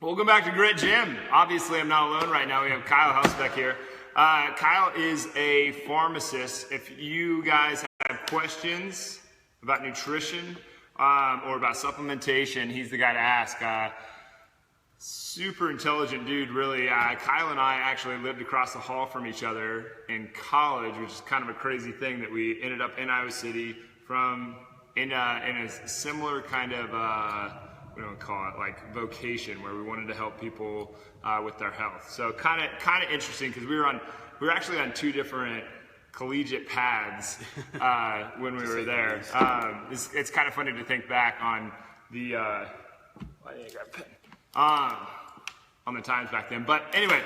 Welcome back to Grit Gym. Obviously, I'm not alone right now. We have Kyle Hillsabeck here. Kyle is a pharmacist. If you guys have questions about nutrition or about supplementation, he's the guy to ask. Super intelligent dude, really. Kyle and I actually lived across the hall from each other in college, which is kind of a crazy thing that we ended up in Iowa City in a similar kind of we don't call it like vocation, where we wanted to help people with their health. So kind of interesting, because we were actually on two different collegiate paths when we were there. It's kind of funny to think back on the why didn't you grab a pen? On the times back then. But anyway,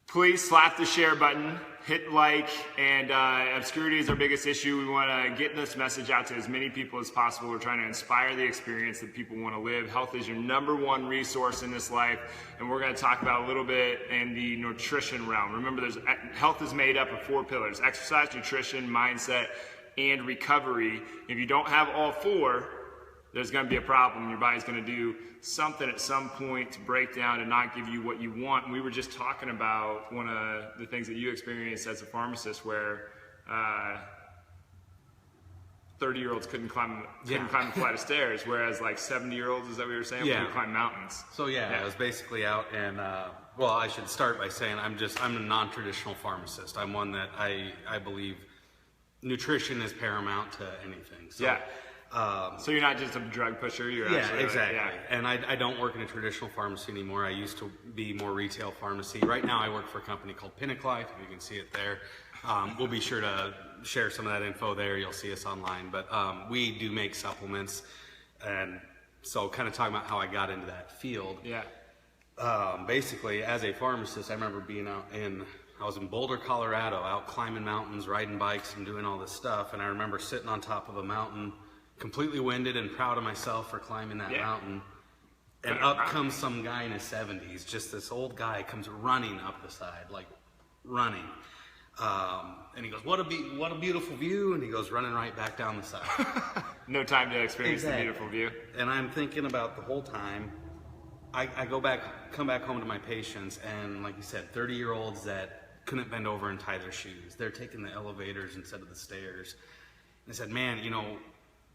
please slap the share button, hit like, and obscurity is our biggest issue. We want to get this message out to as many people as possible. We're trying to inspire the experience that people want to live. Health is your #1 resource in this life, and we're going to talk about a little bit in the nutrition realm. Remember, health is made up of 4 pillars: exercise, nutrition, mindset, and recovery. If you don't have all 4, there's going to be a problem. Your body's going to do something at some point to break down and not give you what you want. And we were just talking about one of the things that you experienced as a pharmacist, where 30-year-olds couldn't climb a flight of stairs, whereas like 70-year-olds, is that what you were saying? Yeah. Could climb mountains. So I was basically out, and well, I should start by saying I'm a non-traditional pharmacist. I'm one that I believe nutrition is paramount to anything. So, yeah. So you're not just a drug pusher, you're actually exactly. Yeah. And I don't work in a traditional pharmacy anymore. I used to be more retail pharmacy. Right now I work for a company called Pinnacle Life. You can see it there. We'll be sure to share some of that info there. You'll see us online. But we do make supplements. And so kind of talking about how I got into that field. Yeah. Basically, as a pharmacist, I remember being I was in Boulder, Colorado, out climbing mountains, riding bikes, and doing all this stuff. And I remember sitting on top of a mountain, completely winded and proud of myself for climbing that mountain. And up comes some guy in his 70s, just this old guy comes running up the side, like running. And he goes, what a beautiful view. And he goes running right back down the side. No time to experience the beautiful view. And I'm thinking about the whole time. I come back home to my patients, and like you said, 30-year-olds that couldn't bend over and tie their shoes. They're taking the elevators instead of the stairs. And I said, man,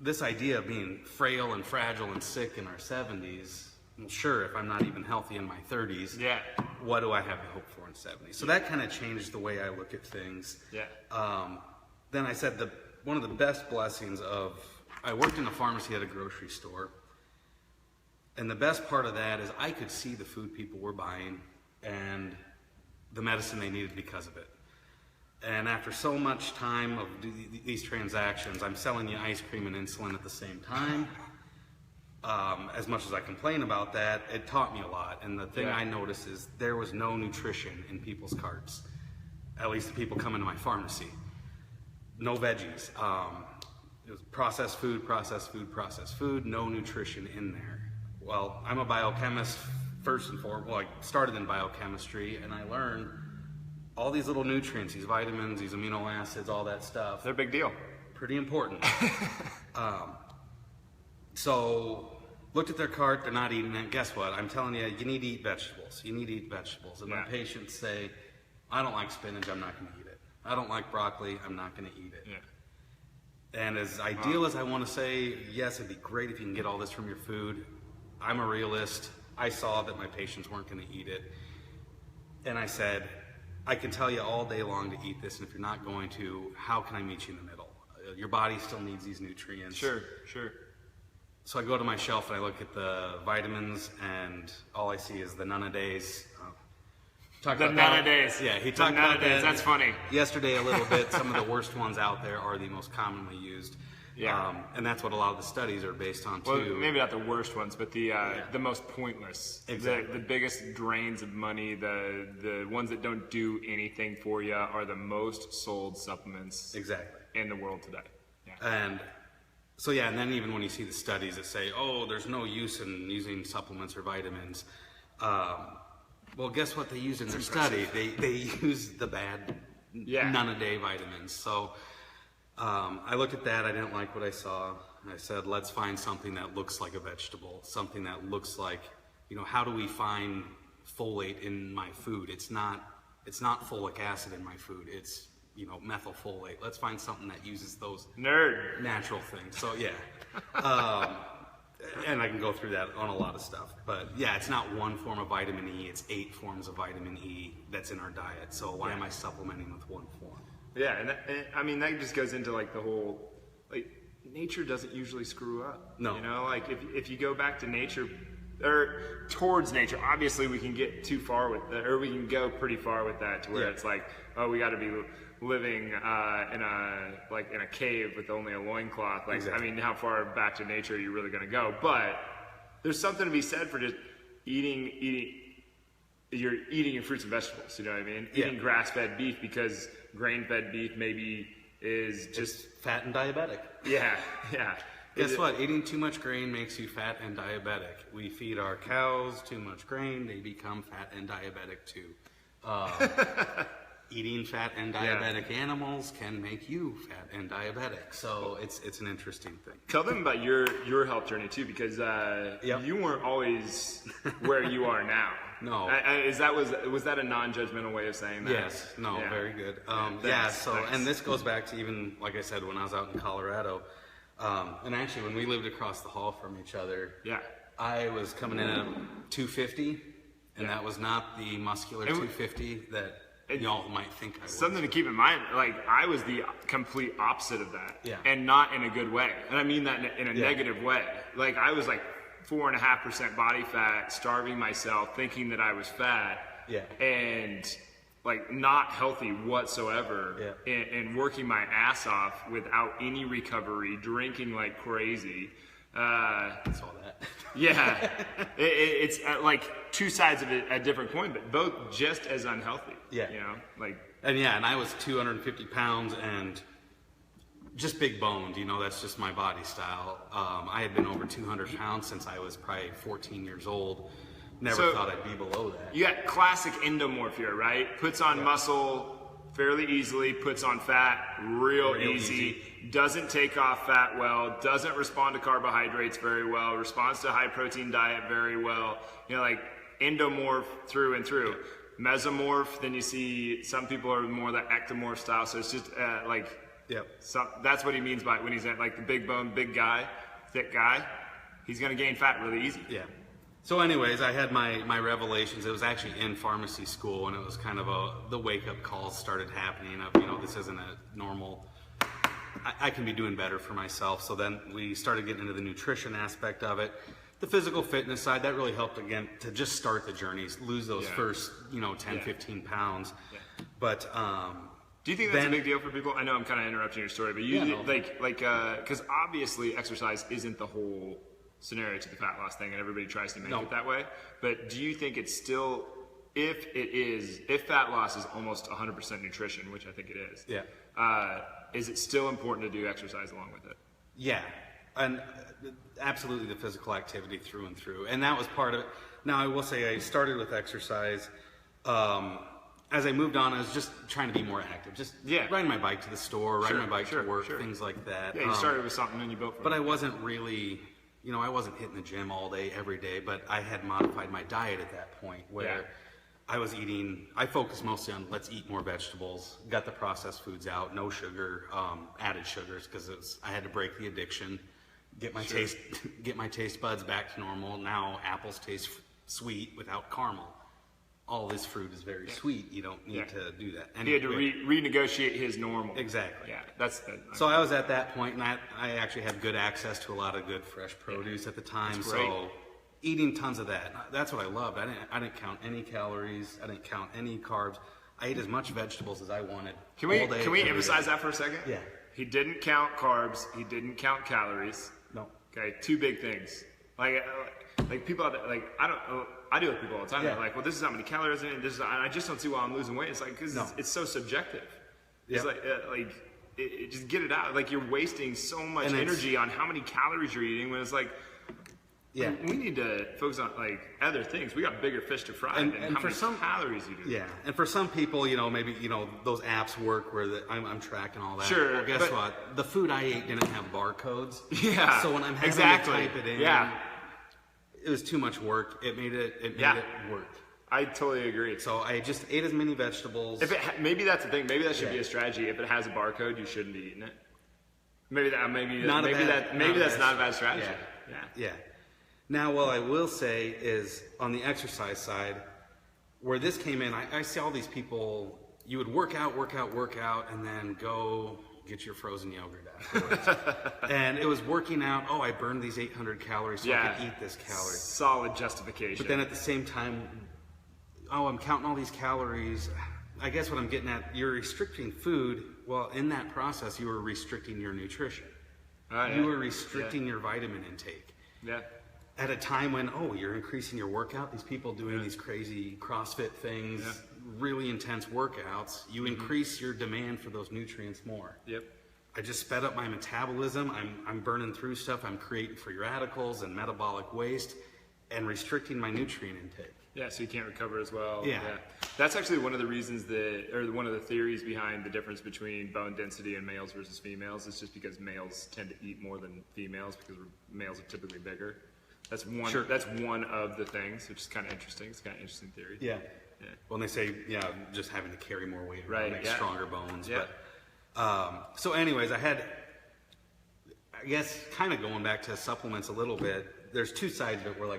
this idea of being frail and fragile and sick in our 70s, well, sure, if I'm not even healthy in my 30s, what do I have to hope for in 70s? So that kind of changed the way I look at things. Yeah. Then I said one of the best blessings I worked in a pharmacy at a grocery store, and the best part of that is I could see the food people were buying and the medicine they needed because of it. And after so much time of these transactions, I'm selling you ice cream and insulin at the same time. As much as I complain about that, it taught me a lot. And the thing I noticed is there was no nutrition in people's carts, at least the people coming to my pharmacy. No veggies. It was processed food, no nutrition in there. Well, I'm a biochemist first and foremost. Well, I started in biochemistry, and I learned all these little nutrients, these vitamins, these amino acids, all that stuff. They're a big deal. Pretty important. So looked at their cart, they're not eating it. Guess what? I'm telling you, you need to eat vegetables. You need to eat vegetables. And my patients say, I don't like spinach, I'm not going to eat it. I don't like broccoli, I'm not going to eat it. Yeah. And as ideal as I want to say, yes, it'd be great if you can get all this from your food, I'm a realist. I saw that my patients weren't going to eat it. And I said, I can tell you all day long to eat this, and if you're not going to, how can I meet you in the middle? Your body still needs these nutrients. Sure. So I go to my shelf and I look at the vitamins, and all I see is the Nana-Days. The Nana-Days. Yeah, he talked about that. That's funny. Yesterday a little bit. Some of the worst ones out there are the most commonly used. Yeah. And that's what a lot of the studies are based on too. Well, maybe not the worst ones, but the most pointless. Exactly. The biggest drains of money, the ones that don't do anything for you are the most sold supplements in the world today. Yeah. And so and then even when you see the studies that say, oh, there's no use in using supplements or vitamins, well, guess what they use in their study? They use the bad Nana-Day vitamins. So I looked at that, I didn't like what I saw. I said, let's find something that looks like a vegetable, something that looks like how do we find folate in my food? It's not folic acid in my food. It's, methylfolate. Let's find something that uses those natural things. So yeah. And I can go through that on a lot of stuff. But yeah, it's not one form of vitamin E, it's 8 forms of vitamin E that's in our diet. So why am I supplementing with one form? Yeah, and that just goes into like the whole, like, nature doesn't usually screw up. No. Like if you go back to nature, or towards nature, obviously we can get too far with that, or we can go pretty far with that to where it's like, oh, we got to be living in a cave with only a loincloth. Like, exactly. I mean, how far back to nature are you really going to go? But there's something to be said for just eating your fruits and vegetables. You know what I mean? Yeah. Eating grass-fed beef, because grain-fed beef maybe is just fat and diabetic. Yeah. Guess what? Eating too much grain makes you fat and diabetic. We feed our cows too much grain, they become fat and diabetic too. Eating fat and diabetic animals can make you fat and diabetic. So it's an interesting thing. Tell them about your health journey too, because you weren't always where you are now. No. Was that a non-judgmental way of saying that? Yes. No. Yeah. Very good. Thanks. And this goes back to, even like I said, when I was out in Colorado, and actually when we lived across the hall from each other. Yeah. I was coming in at 250, and that was not the muscular 250 that y'all might think I was. Something to keep in mind, like, I was the complete opposite of that. Yeah. And not in a good way. And I mean that in a negative way. Like, I was like 4.5% body fat, starving myself, thinking that I was fat. Yeah. And like not healthy whatsoever. Yeah. And working my ass off without any recovery, drinking like crazy. I saw that. Yeah. It's like two sides of a different coin, but both just as unhealthy. Yeah. And I was 250 pounds and just big boned, that's just my body style. I had been over 200 pounds since I was probably 14 years old. Never thought I'd be below that. You got classic endomorphia, right? Puts on muscle fairly easily, puts on fat real easy, doesn't take off fat well, doesn't respond to carbohydrates very well, responds to high protein diet very well. Like endomorph through and through. Mesomorph, then you see some people are more the ectomorph style, so it's just that's what he means by when he's like the big bone, big guy, thick guy. He's going to gain fat really easy. Yeah. So anyways, I had my revelations. It was actually in pharmacy school, and it was kind of the wake-up calls started happening of, this isn't a normal, I can be doing better for myself. So then we started getting into the nutrition aspect of it. The physical fitness side, that really helped, again, to just start the journeys, lose those first, 10, 15 pounds. Yeah. But do you think that's a big deal for people? I know I'm kind of interrupting your story, but because obviously exercise isn't the whole scenario to the fat loss thing, and everybody tries to make it that way. But do you think it's still, if fat loss is almost 100% nutrition, which I think it is, is it still important to do exercise along with it? Yeah, and absolutely the physical activity through and through, and that was part of it. Now I will say I started with exercise. As I moved on, I was just trying to be more active, just riding my bike to the store, riding my bike to work, things like that. Yeah, you started with something and you built from it. But I wasn't really, I wasn't hitting the gym all day, every day, but I had modified my diet at that point where I was eating, I focused mostly on let's eat more vegetables, got the processed foods out, no sugar, added sugars, because I had to break the addiction, get my taste buds back to normal. Now apples taste sweet without caramel. All this fruit is very sweet. You don't need to do that. He had to renegotiate his normal. Exactly. Yeah, that's good. So I was at that point, and I actually had good access to a lot of good fresh produce at the time. That's great. So eating tons of that. That's what I loved. I didn't count any calories. I didn't count any carbs. I ate as much vegetables as I wanted. Can we emphasize that for a second? Yeah. He didn't count carbs. He didn't count calories. No. Okay, two big things. Like people out there, I do it with people all the time. Yeah. They're like, well, this is how many calories in it. This is, and I just don't see why I'm losing weight. It's like, because it's so subjective. It's just get it out. Like, you're wasting so much energy on how many calories you're eating when it's like, we need to focus on like other things. We got bigger fish to fry than how many calories you do. Yeah, and for some people, maybe those apps work where I'm tracking all that. Sure. Well, guess what? The food I ate didn't have barcodes. Yeah. So when I'm having to type it in, it was too much work. It made it work. I totally agree. So I just ate as many vegetables. Maybe that's the thing. Maybe that should be a strategy. If it has a barcode, you shouldn't be eating it. Maybe that's not a bad strategy. Yeah. Now, what I will say is on the exercise side, where this came in, I see all these people. You would work out, and then go get your frozen yogurt afterwards. And it was working out. Oh, I burned these 800 calories, so I could eat this calorie. Solid justification. But then at the same time, I'm counting all these calories. I guess what I'm getting at, you're restricting food. Well, in that process, you were restricting your nutrition. You were restricting your vitamin intake. Yeah. At a time when, you're increasing your workout, these people doing these crazy CrossFit things, really intense workouts, you increase your demand for those nutrients more. Yep. I just sped up my metabolism. I'm burning through stuff. I'm creating free radicals and metabolic waste and restricting my nutrient intake. Yeah, so you can't recover as well. Yeah. That's actually one of the reasons one of the theories behind the difference between bone density in males versus females. It's just because males tend to eat more than females because males are typically bigger. That's one. Sure. That's one of the things, which is kind of interesting. It's kind of interesting theory. Yeah. Well, they say, just having to carry more weight makes yeah. stronger bones. Yeah. But so, anyways, I guess, kind of going back to supplements a little bit. There's two sides of it. Where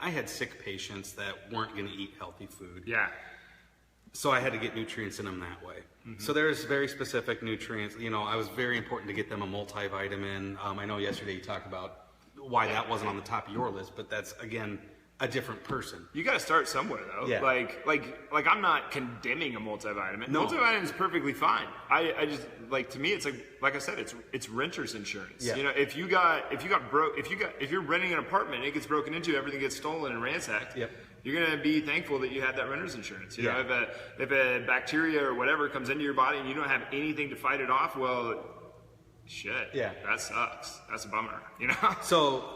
I had sick patients that weren't going to eat healthy food. Yeah. So I had to get nutrients in them that way. Mm-hmm. So there's very specific nutrients. I was very important to get them a multivitamin. I know yesterday you talked about why that wasn't on the top of your list, but that's, again, a different person. You got to start somewhere, though. Yeah. Like I'm not condemning a multivitamin. No. Multivitamin is perfectly fine. I just, to me, it's like I said, it's renter's insurance. Yeah. If you're renting an apartment, it gets broken into, everything gets stolen and ransacked. Yep. You're gonna be thankful that you had that renter's insurance. You know, if a bacteria or whatever comes into your body and you don't have anything to fight it off, well, shit. Yeah. That sucks. That's a bummer. So,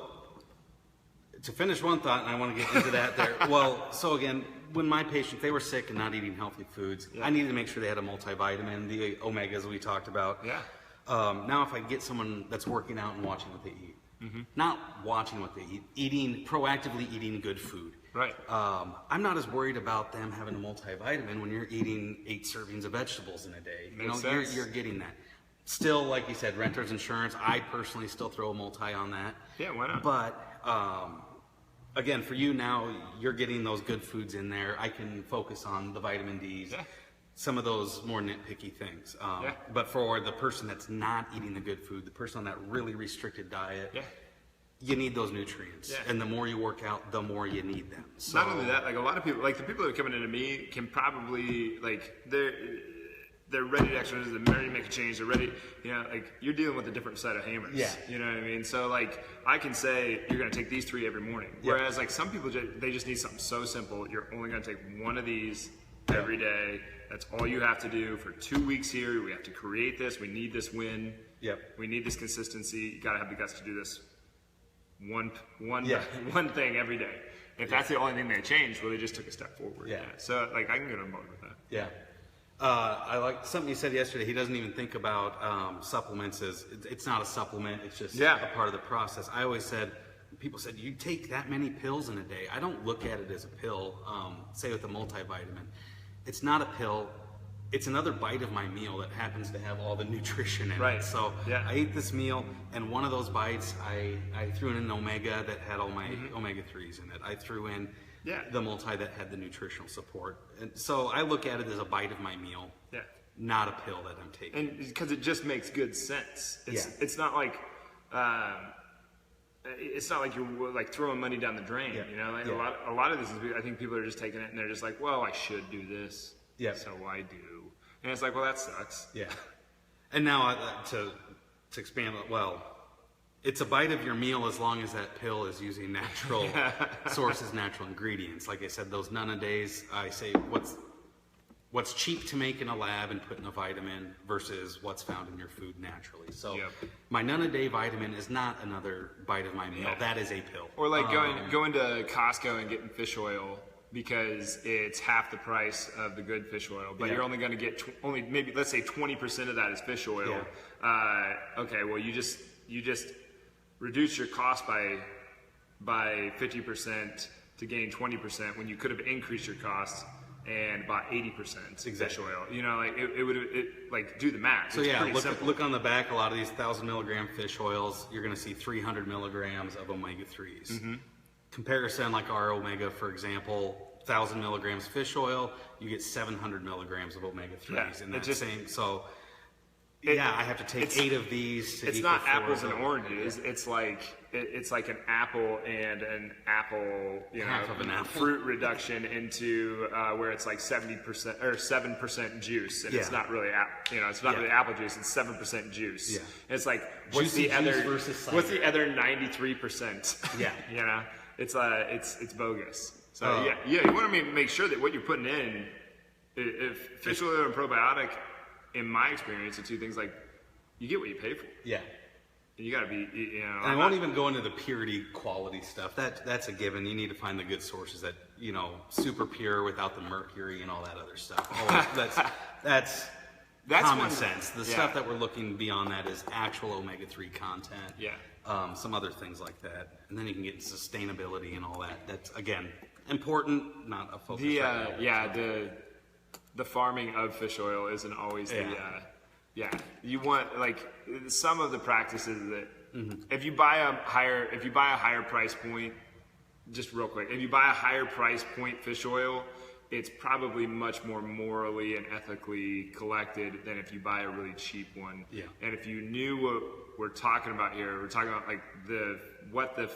to finish one thought, and I want to get into that there. Well, so again, when my patients, they were sick and not eating healthy foods, I needed to make sure they had a multivitamin, the omegas we talked about. Yeah. Now, if I get someone that's working out and watching what they eat, not watching what they eat, proactively eating good food. Right. I'm not as worried about them having a multivitamin when you're eating 8 servings of vegetables in a day. Makes sense. You're getting that. Still, like you said, renter's insurance. I personally still throw a multi on that. Yeah, why not? But again, for you now, you're getting those good foods in there. I can focus on the vitamin Ds, some of those more nitpicky things. But for the person that's not eating the good food, the person on that really restricted diet, you need those nutrients. Yeah. And the more you work out, the more you need them. So, not only that, a lot of people, the people that are coming into me can probably, they're ready to exercise, they're ready to make a change, they're ready, you're dealing with a different set of hammers. Yeah. You know what I mean? So, I can say, you're going to take these 3 every morning. Whereas, some people, they just need something so simple. You're only going to take one of these every day. That's all you have to do for 2 weeks here. We have to create this. We need this win. Yep. We need this consistency. You got to have the guts to do this one thing every day. If that's the only thing they changed, well, they just took a step forward. Yeah. So, I can get on board with that. Yeah. I like something you said yesterday. He doesn't even think about supplements as it's not a supplement. It's just a part of the process. I always said, people said, you take that many pills in a day. I don't look at it as a pill. Say with a multivitamin, it's not a pill. It's another bite of my meal that happens to have all the nutrition in it. So I ate this meal, and one of those bites, I threw in an omega that had all my omega-3s in it. I threw in the multi that had the nutritional support. And so I look at it as a bite of my meal, not a pill that I'm taking. And because it just makes good sense. It's not like you're throwing money down the drain. A lot of this is, I think people are just taking it and they're just like, well, I should do this, so I do. And it's like, well, that sucks. Yeah. And now to expand, it's a bite of your meal as long as that pill is using natural sources, natural ingredients. Like I said, those Nana days, I say what's cheap to make in a lab and put in a vitamin versus what's found in your food naturally. So my Nana Day vitamin is not another bite of my meal. That is a pill. Or going to Costco and getting fish oil because it's half the price of the good fish oil, but you're only going to get maybe, let's say 20% of that is fish oil. Okay, well you just reduce your cost by by 50% to gain 20% when you could have increased your costs and bought 80% fish oil. You know, like it would like do the math. So it's look on the back. A lot of these 1,000 milligram fish oils, you're going to see 300 milligrams of omega-3s. Mm-hmm. Comparison, like our omega, for example, 1,000 milligrams fish oil, you get 700 milligrams of omega-3s in that same. So I have to take 8 of these. To it's equal not 4 apples and oranges. It's like an apple and an apple, half of an apple fruit reduction into where it's like 70% or 7% juice, and it's not really it's not really apple juice. It's 7% juice. Yeah. And it's like what's the other 93%? Yeah. It's bogus. So you want to make sure that what you're putting in, if fish oil and probiotic, in my experience, the two things, like, you get what you pay for. Yeah. You got to be, And I won't even go into the purity quality stuff. That's a given. You need to find the good sources that, super pure without the mercury and all that other stuff. That's common sense. The stuff that we're looking beyond that is actual omega-3 content. Yeah. Some other things like that. And then you can get sustainability and all that. That's, again, important, not a focus. The farming of fish oil isn't always you want, like, some of the practices that if you buy a higher price point, just real quick, if you buy a higher price point fish oil, it's probably much more morally and ethically collected than if you buy a really cheap one. Yeah. And if you knew what we're talking about here, we're talking about like what the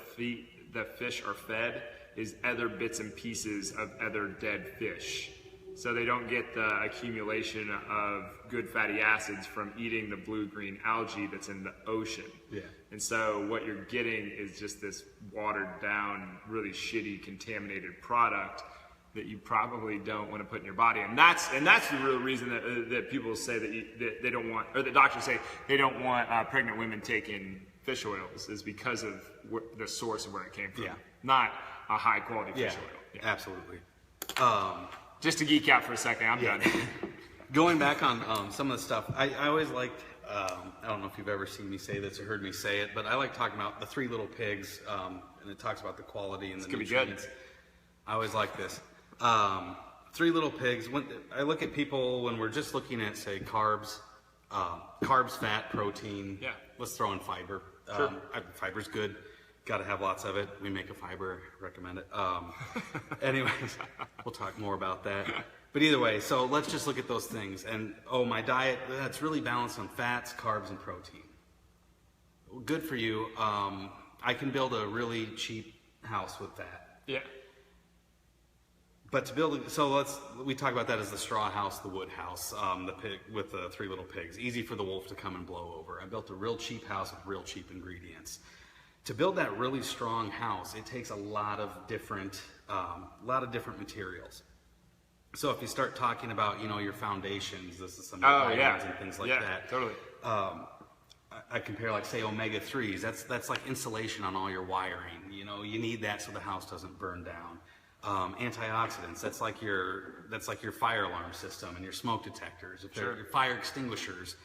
fish are fed is other bits and pieces of other dead fish. So they don't get the accumulation of good fatty acids from eating the blue-green algae that's in the ocean. Yeah. And so what you're getting is just this watered-down, really shitty, contaminated product that you probably don't want to put in your body. And that's the real reason that people say that they don't want, or that doctors say they don't want pregnant women taking fish oils, is because of the source of where it came from. Yeah. Not a high-quality fish oil. Yeah, absolutely. Just to geek out for a second, I'm done. Going back on some of the stuff, I always liked, I don't know if you've ever seen me say this or heard me say it, but I like talking about the 3 Little Pigs, and it talks about the quality and the nutrients. Be good. I always like this. 3 Little Pigs, when I look at people when we're just looking at, say, carbs, fat, protein, let's throw in fiber. Sure. Fiber's good. Got to have lots of it. We make a fiber, recommend it. Anyways, we'll talk more about that. But either way, so let's just look at those things. And, my diet, that's really balanced on fats, carbs, and protein. Good for you. I can build a really cheap house with that. Yeah. But to build, we talk about that as the straw house, the wood house, the pig with the 3 Little Pigs. Easy for the wolf to come and blow over. I built a real cheap house with real cheap ingredients. To build that really strong house, it takes a lot of different materials. So if you start talking about, your foundations, this is some vitamins and things like that. Yeah, totally. I compare, like, say, omega-3s. That's like insulation on all your wiring. You need that so the house doesn't burn down. Antioxidants. That's like your fire alarm system and your smoke detectors. If they're your fire extinguishers,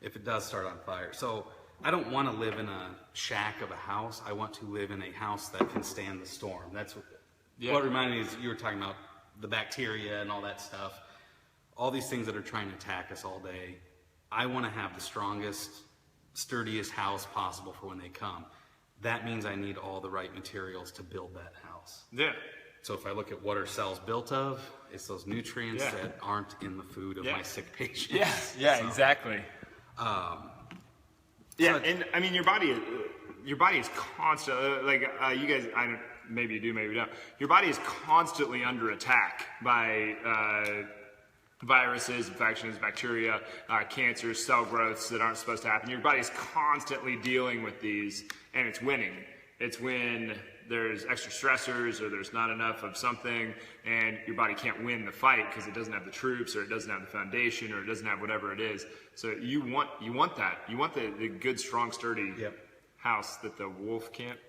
if it does start on fire. So I don't want to live in a shack of a house. I want to live in a house that can stand the storm. That's what reminded me is you were talking about the bacteria and all that stuff. All these things that are trying to attack us all day. I want to have the strongest, sturdiest house possible for when they come. That means I need all the right materials to build that house. Yeah. So if I look at what our cells built of, it's those nutrients that aren't in the food of my sick patients. Exactly. And I mean, your body is constantly, you guys, maybe you do, maybe you don't. Your body is constantly under attack by viruses, infections, bacteria, cancers, cell growths that aren't supposed to happen. Your body is constantly dealing with these, and it's winning. It's when there's extra stressors or there's not enough of something and your body can't win the fight because it doesn't have the troops or it doesn't have the foundation or it doesn't have whatever it is. So you want that. You want the good, strong, sturdy house that the wolf can't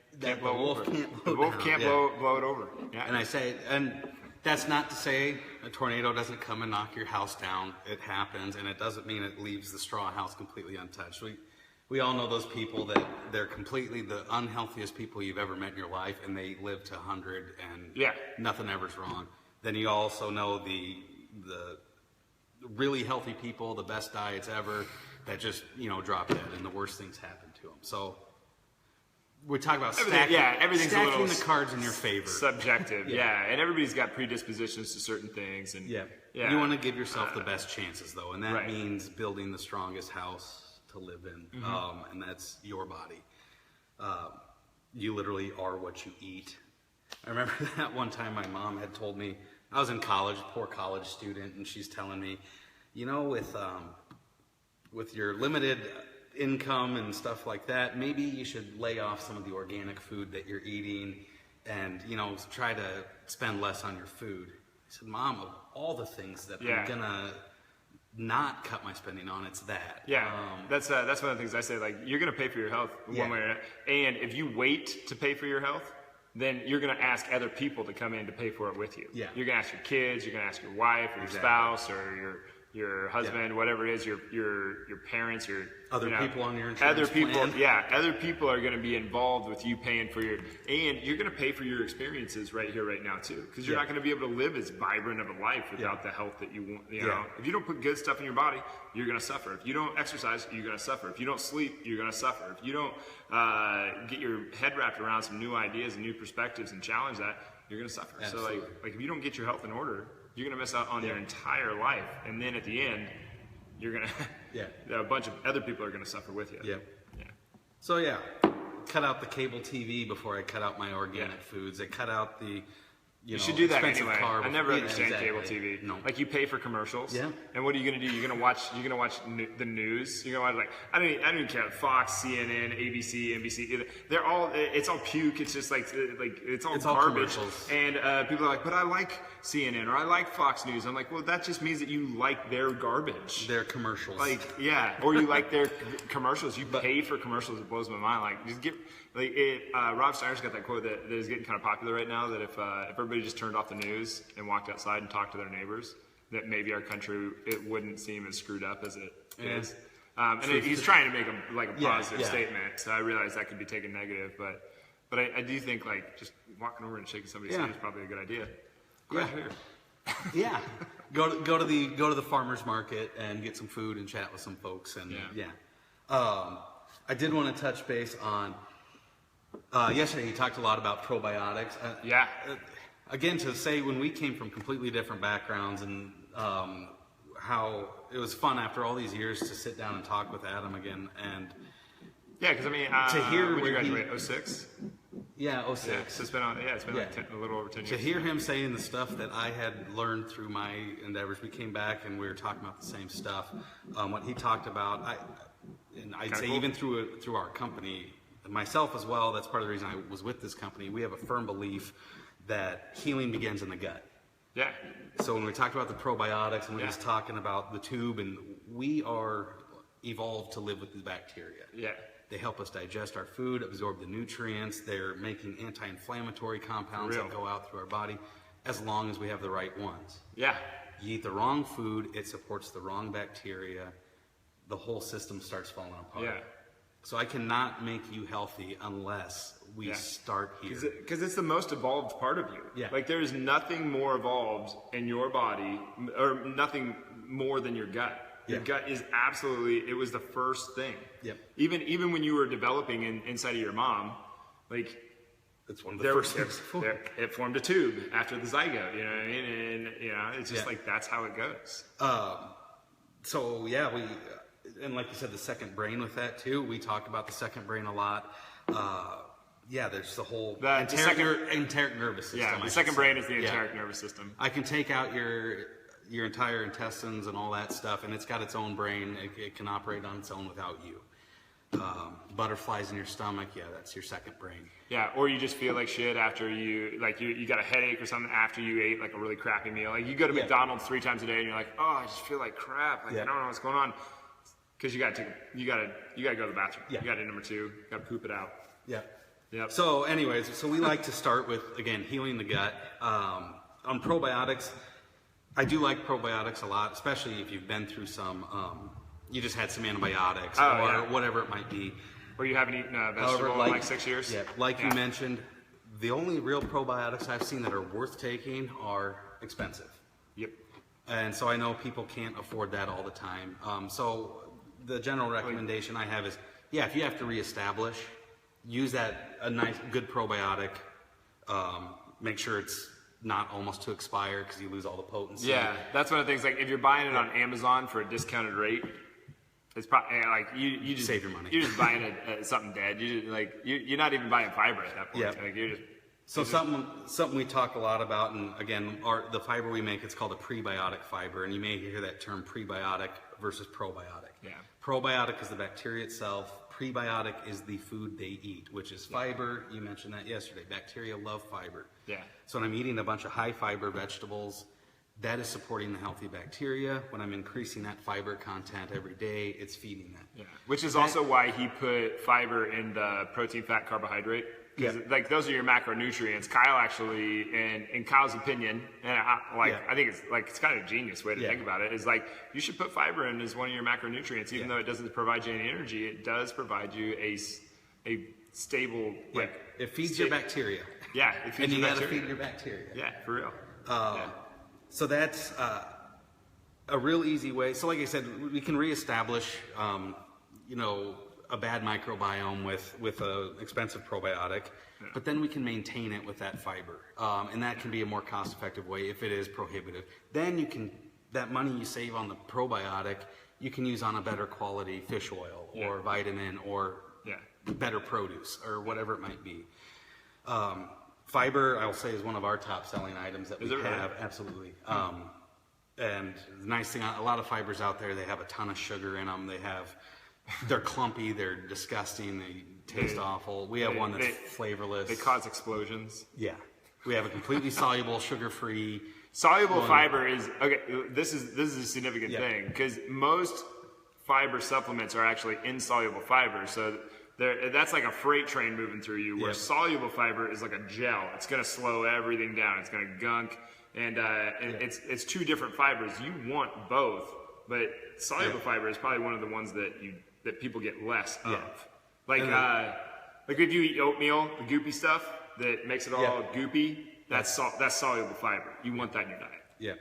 blow over. The wolf can't blow it over. Yeah. And I say, and that's not to say a tornado doesn't come and knock your house down. It happens, and it doesn't mean it leaves the straw house completely untouched. We all know those people that they're completely the unhealthiest people you've ever met in your life, and they live to 100 and nothing ever's wrong. Then you also know the really healthy people, the best diets ever, that just, drop dead and the worst things happen to them. So we talk about everything's stacking a little the cards in your favor. Subjective, and everybody's got predispositions to certain things. And you want to give yourself the best chances, though, and that means building the strongest house to live in, and that's your body. You literally are what you eat. I remember that one time my mom had told me, I was in college, poor college student, and she's telling me, with your limited income and stuff like that, maybe you should lay off some of the organic food that you're eating and, try to spend less on your food. I said, Mom, of all the things that I'm gonna not cut my spending on, it's that. That's one of the things I say, like, you're gonna pay for your health one way or another. And if you wait to pay for your health, then you're going to ask other people to come in to pay for it with you. You're going to ask your kids, you're going to ask your wife or your spouse or your husband, whatever it is, your parents, your other people on your insurance plan. Other people are going to be involved with you paying for and you're going to pay for your experiences right here, right now too, because you're not going to be able to live as vibrant of a life without the health that you want. You know, if you don't put good stuff in your body, you're going to suffer. If you don't exercise, you're going to suffer. If you don't sleep, you're going to suffer. If you don't get your head wrapped around some new ideas and new perspectives and challenge that, you're going to suffer. Absolutely. So like if you don't get your health in order, you're going to miss out on your entire life. And then at the end, you're going to, a bunch of other people are going to suffer with you. So cut out the cable TV before I cut out my organic foods. I cut out the, you should do that anyway. Carb. I never understand cable TV. No. Like you pay for commercials. And what are you going to do? You're going to watch the news. You're going to watch I don't even care. Fox, CNN, ABC, NBC. They're all. It's all puke. It's just like it's all garbage. And people are like, but I like CNN or I like Fox News. I'm like, well, that just means that you like their garbage. Their commercials. Or you like their commercials. You pay for commercials. It blows my mind. Like just get. Rob Steiner's got that quote that is getting kind of popular right now, that if everybody just turned off the news and walked outside and talked to their neighbors, that maybe our country, it wouldn't seem as screwed up as it is. And he's trying to make a positive statement, so I realize that could be taken negative, but I do think just walking over and shaking somebody's hand is probably a good idea. Glad you're here. Go to the farmer's market and get some food and chat with some folks, and I did want to touch base on. Yesterday, you talked a lot about probiotics. Again, to say when we came from completely different backgrounds and how it was fun after all these years to sit down and talk with Adam again. And because to hear when you graduate, 06? 06. So it's been a little over 10 years. To hear him saying the stuff that I had learned through my endeavors, we came back and we were talking about the same stuff. What he talked about, I'd say even through our company, myself as well, that's part of the reason I was with this company. We have a firm belief that healing begins in the gut. So when we talked about the probiotics and we were just talking about the tube, and we are evolved to live with the bacteria. They help us digest our food, absorb the nutrients. They're making anti-inflammatory compounds that go out through our body, as long as we have the right ones. You eat the wrong food, it supports the wrong bacteria, the whole system starts falling apart. So I cannot make you healthy unless we start here. Because it's the most evolved part of you. Like there is nothing more evolved in your body, or nothing more than your gut. Your gut is absolutely, it was the first thing. Even when you were developing inside of your mom, it's one of the first things. It formed a tube after the zygote, you know what I mean? And it's just that's how it goes. And like you said, the second brain with that too. We talk about the second brain a lot. There's the whole enteric nervous system. The second brain is the enteric nervous system. I can take out your entire intestines and all that stuff, and it's got its own brain. It can operate on its own without you. Butterflies in your stomach, that's your second brain. Or you just feel like shit after you got a headache or something after you ate a really crappy meal. Like you go to McDonald's 3 times a day and you're like, oh, I just feel like crap. I don't know what's going on. Because you gotta go to the bathroom. You gotta do number 2. You gotta poop it out. So anyways, we like to start with, again, healing the gut. On probiotics, I do like probiotics a lot, especially if you've been through some you just had some antibiotics Oh, or yeah. whatever it might be. Or you haven't eaten a vegetable in like 6 years? Yeah, like you mentioned, the only real probiotics I've seen that are worth taking are expensive. Yep. And so I know people can't afford that all the time. So the general recommendation I have is, if you have to reestablish, use a nice, good probiotic. Make sure it's not almost to expire because you lose all the potency. Yeah, that's one of the things. Like if you're buying it on Amazon for a discounted rate, it's probably like you just save your money. You're just buying something dead. You're not even buying fiber at that point. Yeah. Like you're just. Something we talk a lot about, and again, the fiber we make, it's called a prebiotic fiber, and you may hear that term prebiotic versus probiotic. Yeah. Probiotic is the bacteria itself. Prebiotic is the food they eat, which is fiber. You mentioned that yesterday. Bacteria love fiber. Yeah. So when I'm eating a bunch of high fiber vegetables, that is supporting the healthy bacteria. When I'm increasing that fiber content every day, it's feeding that. Yeah. Which is also why he put fiber in the protein, fat, carbohydrate. Because like those are your macronutrients. Kyle actually, in Kyle's opinion, and I think it's kind of a genius way to think about it, is like you should put fiber in as one of your macronutrients, even though it doesn't provide you any energy. It does provide you a stable it feeds your bacteria. Yeah, it feeds and you your got to bacteria. feed your bacteria. Yeah, for real. So that's a real easy way. So like I said, we can reestablish, a bad microbiome with an expensive probiotic, but then we can maintain it with that fiber. And that can be a more cost-effective way if it is prohibitive. Then that money you save on the probiotic, you can use on a better quality fish oil or vitamin or better produce or whatever it might be. Fiber, I'll say, is one of our top-selling items that we have. Really? Absolutely. And the nice thing, a lot of fibers out there, they have a ton of sugar in them. They're clumpy, they're disgusting, they taste awful. We have one that's flavorless. They cause explosions. Yeah. We have a completely soluble, sugar-free. Soluble fiber is okay. This is a significant thing because most fiber supplements are actually insoluble fiber. So that's like a freight train moving through you. Where soluble fiber is like a gel. It's going to slow everything down. It's going to gunk, and it's two different fibers. You want both, but soluble fiber is probably one of the ones that people get less of. Like if you eat oatmeal, the goopy stuff that makes it all goopy, that's soluble fiber. You want that in your diet. Yeah.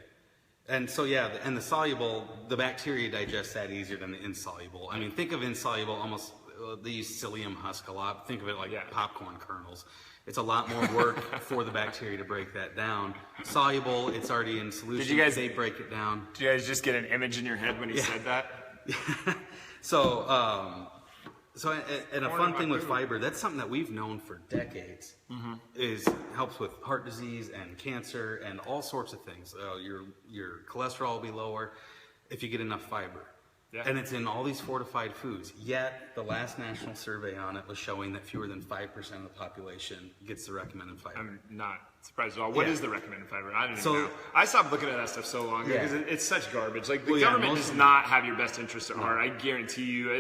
And so, and the soluble, the bacteria digest that easier than the insoluble. I mean, think of insoluble almost, they use psyllium husk a lot. Think of it like popcorn kernels. It's a lot more work for the bacteria to break that down. Soluble, it's already in solution. They break it down. Did you guys just get an image in your head when he said that? So a fun thing with fiber, that's something that we've known for decades, is helps with heart disease and cancer and all sorts of things. Your cholesterol will be lower if you get enough fiber. Yeah. And it's in all these fortified foods. Yet, the last national survey on it was showing that fewer than 5% of the population gets the recommended fiber. I'm not surprised at all. What is the recommended fiber? I don't even know. I stopped looking at that stuff so long ago because it's such garbage. Like the government does not have your best interest at heart. I guarantee you.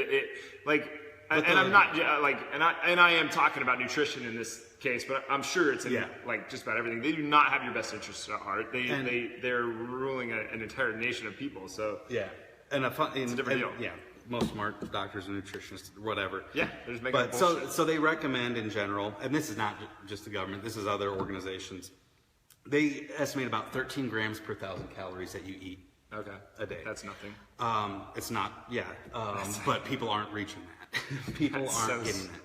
And I am talking about nutrition in this case, but I'm sure it's in like just about everything. They do not have your best interests at heart. They're ruling an entire nation of people. So and it's a different deal. Yeah, most smart doctors and nutritionists, whatever. Yeah, they're just making bullshit. So they recommend in general, and this is not just the government. This is other organizations. They estimate about 13 grams per 1,000 calories that you eat. A day. That's nothing. It's not. But people aren't reaching that. People aren't getting that.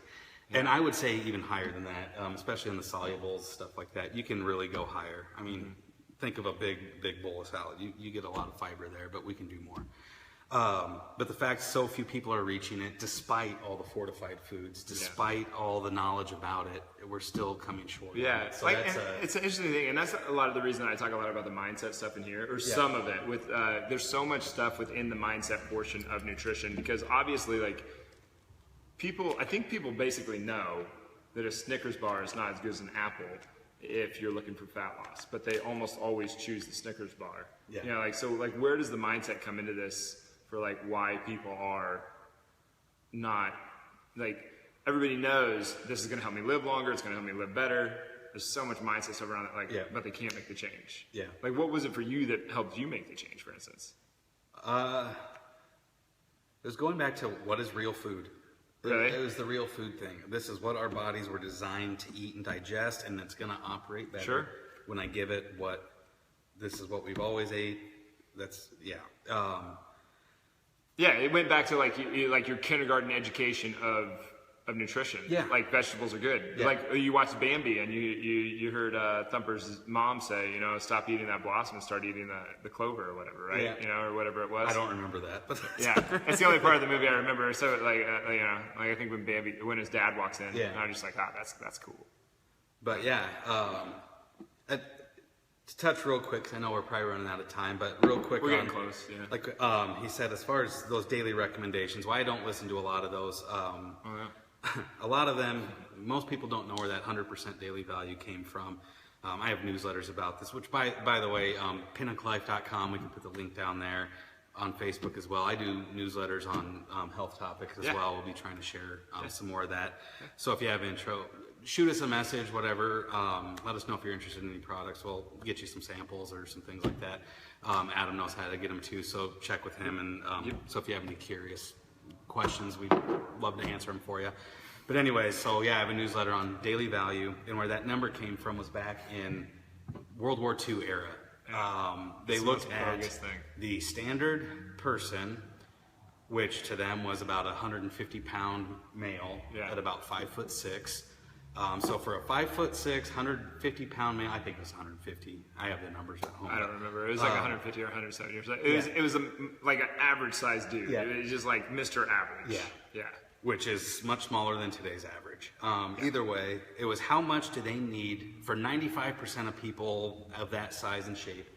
Yeah. And I would say even higher than that, especially in the solubles, stuff like that. You can really go higher. I mean, think of a big bowl of salad. You get a lot of fiber there, but we can do more. But the fact so few people are reaching it, despite all the fortified foods, despite all the knowledge about it, we're still coming short. Yeah, so it's an interesting thing, and that's a lot of the reason I talk a lot about the mindset stuff in here, or some of it. With there's so much stuff within the mindset portion of nutrition, because obviously, like I think people basically know that a Snickers bar is not as good as an apple if you're looking for fat loss, but they almost always choose the Snickers bar. Yeah. You know, where does the mindset come into this for why people are not, everybody knows this is going to help me live longer, it's going to help me live better. There's so much mindset stuff around it, but they can't make the change. Yeah. What was it for you that helped you make the change, for instance? was going back to what is real food. Really? It was the real food thing. This is what our bodies were designed to eat and digest, and it's going to operate better Sure. when I give it what. This is what we've always ate. That's Yeah, it went back to like your kindergarten education of nutrition. Yeah. Like vegetables are good. Yeah. Like you watched Bambi and you heard Thumper's mom say, stop eating that blossom and start eating the clover or whatever, right? Yeah. Or whatever it was. I don't remember that, but Yeah, it's the only part of the movie I remember. So like I think when his dad walks in, Yeah. and I'm just like, that's cool. But yeah, to touch real quick, 'cause I know we're probably running out of time, but real quick, We're getting close. Yeah. Like he said, as far as those daily recommendations, I don't listen to a lot of those. A lot of them, most people don't know where that 100% daily value came from. I have newsletters about this, which by the way, pinnaclelife.com, we can put the link down there. On Facebook as well. I do newsletters on health topics as well. We'll be trying to share some more of that. So if you have intro, shoot us a message, whatever. Let us know if you're interested in any products. We'll get you some samples or some things like that. Adam knows how to get them too, so check with him. And so if you have any curious questions, we'd love to answer them for you. But anyway, so yeah, I have a newsletter on daily value, and where that number came from was back in World War II era. They looked at the standard person, which to them was about a 150-pound male at about 5'6". So for a 5'6", 150-pound male, I think it was 150. I have the numbers at home. I don't remember. It was like 150 or 170 or something. It was like an average-sized dude. Yeah. It was just like Mr. Average. Yeah. Which is much smaller than today's average. Either way, it was how much do they need for 95% of people of that size and shape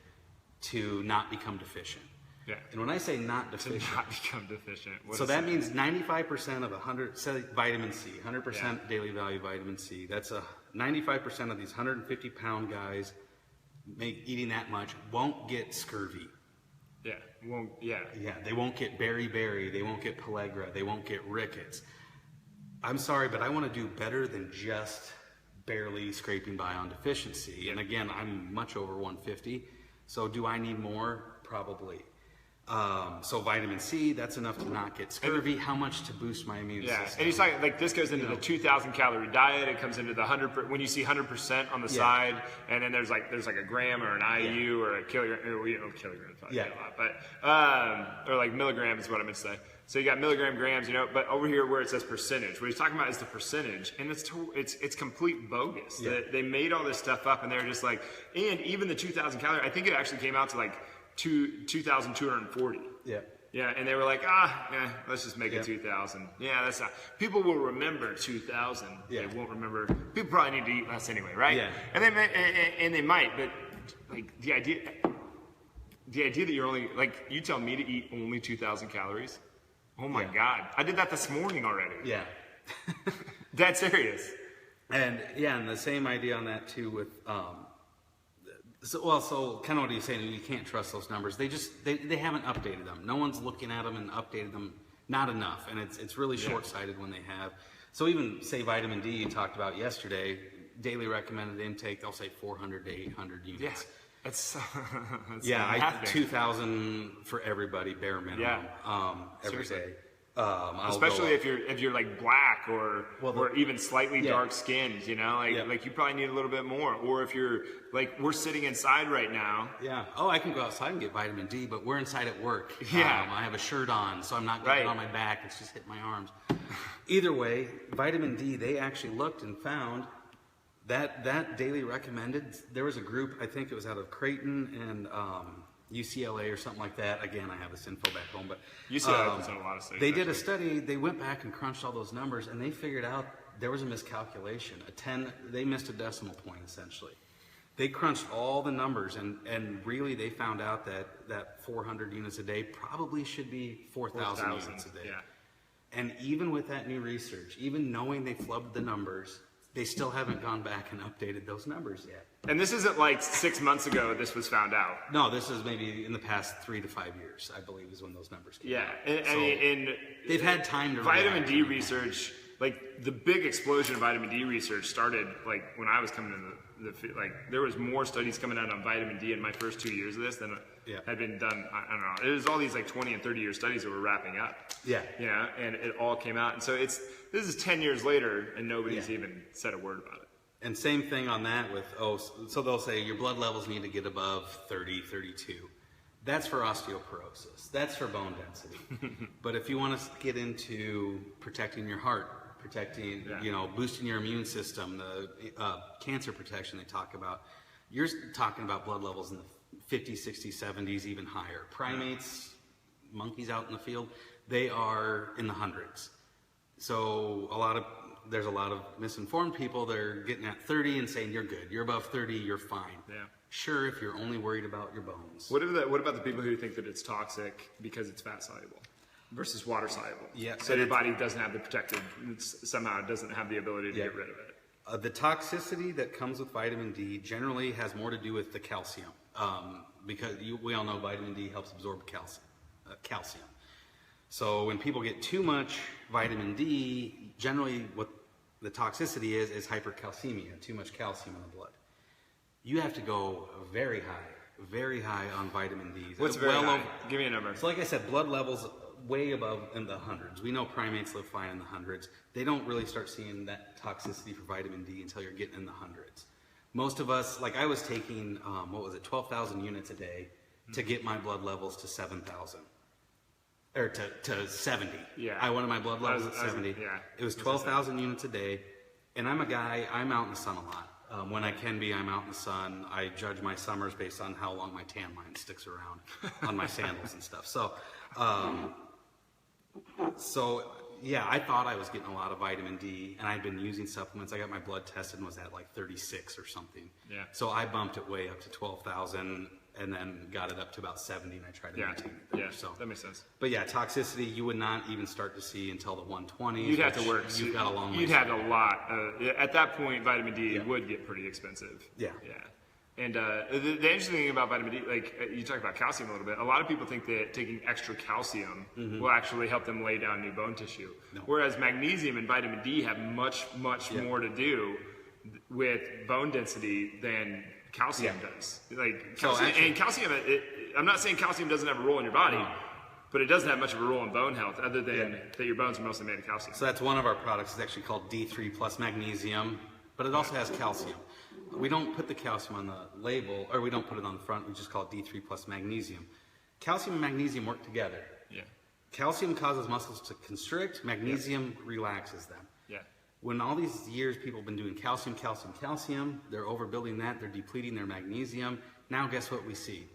to not become deficient. Yeah. And when I say not deficient, To not become deficient. so that means 95% of 100, say vitamin C, 100% daily value vitamin C. That's 95% of these 150-pound guys eating that much won't get scurvy. Yeah. Yeah, they won't get beriberi, they won't get pellagra, they won't get rickets. I'm sorry, but I want to do better than just barely scraping by on deficiency. And again, I'm much over 150, so do I need more? Probably. So vitamin C, that's enough to not get scurvy. How much to boost my immune system? And he's talking like this goes into the 2,000 calorie diet. It comes into the 100 when you see 100% on the side, and then there's like a gram or an IU or a kilogram. Kilogram probably a lot, but or like milligram is what I meant to say. So you got milligram, grams, but over here where it says percentage, what he's talking about is the percentage, and it's complete bogus. Yeah. They made all this stuff up, and they're just like, and even the 2,000 calorie, I think it actually came out to like 2,240. Yeah. Yeah, and they were like, let's just make it 2,000. Yeah, that's not. People will remember 2,000. Yeah. They won't remember. People probably need to eat less anyway, right? Yeah. And they might, but like the idea that you're only like you tell me to eat only 2,000 calories. Oh my God, I did that this morning already. Yeah. Dead serious. And the same idea on that too with so kind of what he's saying, you can't trust those numbers. They haven't updated them. No one's looking at them and updated them, not enough. And it's really short-sighted when they have. So even say vitamin D you talked about yesterday, daily recommended intake, they'll say 400 to 800 units. Yeah. That's 2,000 for everybody, bare minimum. Every day. Especially if you're like black or even slightly dark skinned, like you probably need a little bit more. Or if you're like we're sitting inside right now. Yeah. Oh, I can go outside and get vitamin D, but we're inside at work. Yeah. I have a shirt on, so I'm not getting it on my back. It's just hitting my arms. Either way, vitamin D, they actually looked and found that daily recommended. There was a group, I think it was out of Creighton and UCLA or something like that. Again, I have this info back home, but UCLA has done a lot of studies. They did a study. They went back and crunched all those numbers, and they figured out there was a miscalculation. They missed a decimal point essentially. They crunched all the numbers, and really they found out that 400 units a day probably should be 4,000 units a day. Yeah. And even with that new research, even knowing they flubbed the numbers, they still haven't gone back and updated those numbers yet. And this isn't like 6 months ago this was found out. No, this is maybe in the past 3 to 5 years, I believe, is when those numbers came out. And they've had time to vitamin D research, like the big explosion of vitamin D research started like when I was coming into like there was more studies coming out on vitamin D in my first 2 years of this than had been done. I don't know. It was all these like 20 and 30 year studies that were wrapping up. Yeah. And it all came out. And so this is 10 years later, and nobody's even said a word about it. And same thing on that with, so they'll say your blood levels need to get above 30, 32. That's for osteoporosis. That's for bone density. But if you want to get into protecting your heart, protecting, boosting your immune system, the cancer protection they talk about, you're talking about blood levels in the 50s, 60s, 70s, even higher. Primates, monkeys out in the field, they are in the hundreds. So there's a lot of misinformed people that are getting at 30 and saying you're good. You're above 30, you're fine. Yeah. Sure, if you're only worried about your bones. What about the people who think that it's toxic because it's fat soluble versus water soluble? Yeah. So your body doesn't have the protective, somehow it doesn't have the ability to get rid of it. The toxicity that comes with vitamin D generally has more to do with the calcium. Because we all know vitamin D helps absorb calcium. So when people get too much vitamin D, generally what the toxicity is hypercalcemia, too much calcium in the blood. You have to go very high on vitamin D. What's very high? Give me a number. So like I said, blood levels way above in the hundreds. We know primates live fine in the hundreds. They don't really start seeing that toxicity for vitamin D until you're getting in the hundreds. Most of us, like I was taking, 12,000 units a day to get my blood levels to 7,000. Or to 70. Yeah. I wanted my blood levels at 70. Yeah. It was 12,000 units a day. And I'm a guy, I'm out in the sun a lot. When I can be, I'm out in the sun. I judge my summers based on how long my tan line sticks around on my sandals and stuff. So, I thought I was getting a lot of vitamin D, and I'd been using supplements. I got my blood tested and was at like 36 or something. Yeah. So I bumped it way up to 12,000 and then got it up to about 70, and I tried to maintain it there. Yeah, so that makes sense. But yeah, toxicity you would not even start to see until the 120s. You'd have to work. You've got a long way. You'd have a lot. At that point, vitamin D would get pretty expensive. Yeah. Yeah. And the interesting thing about vitamin D, like you talked about calcium a little bit, a lot of people think that taking extra calcium will actually help them lay down new bone tissue. No. Whereas magnesium and vitamin D have much more to do with bone density than calcium does. Like calcium, I'm not saying calcium doesn't have a role in your body, but it doesn't have much of a role in bone health other than that your bones are mostly made of calcium. So that's one of our products. It's actually called D3 plus magnesium, but it also has calcium. We don't put the calcium on the label, or we don't put it on the front. We just call it D3 plus magnesium. Calcium and magnesium work together. Yeah. Calcium causes muscles to constrict. Magnesium relaxes them. Yeah. When all these years people have been doing calcium, they're overbuilding that. They're depleting their magnesium. Now guess what we see?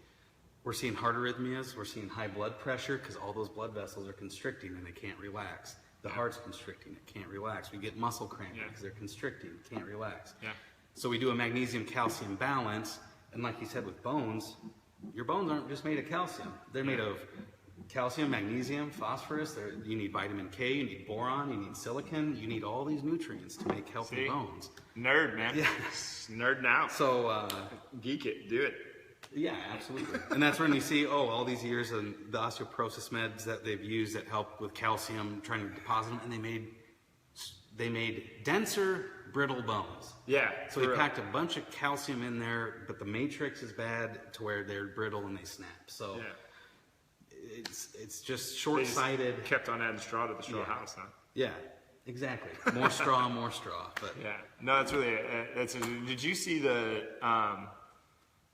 We're seeing heart arrhythmias. We're seeing high blood pressure because all those blood vessels are constricting and they can't relax. The heart's constricting. It can't relax. We get muscle cramping because they're constricting. Can't relax. Yeah. So we do a magnesium-calcium balance, and like you said with bones, your bones aren't just made of calcium. They're made of calcium, magnesium, phosphorus. You need vitamin K, you need boron, you need silicon, you need all these nutrients to make healthy bones. Nerd, man. Yeah. Nerd now. So, geek it, do it. Yeah, absolutely. And that's when you see, all these years and the osteoporosis meds that they've used that help with calcium, trying to deposit them, and they made denser, brittle bones. Yeah. So they packed a bunch of calcium in there, but the matrix is bad to where they're brittle and they snap. So it's just short-sighted. They just kept on adding straw to the straw house, huh? Yeah, exactly. More straw, more straw. But no, that's really. Did you see the?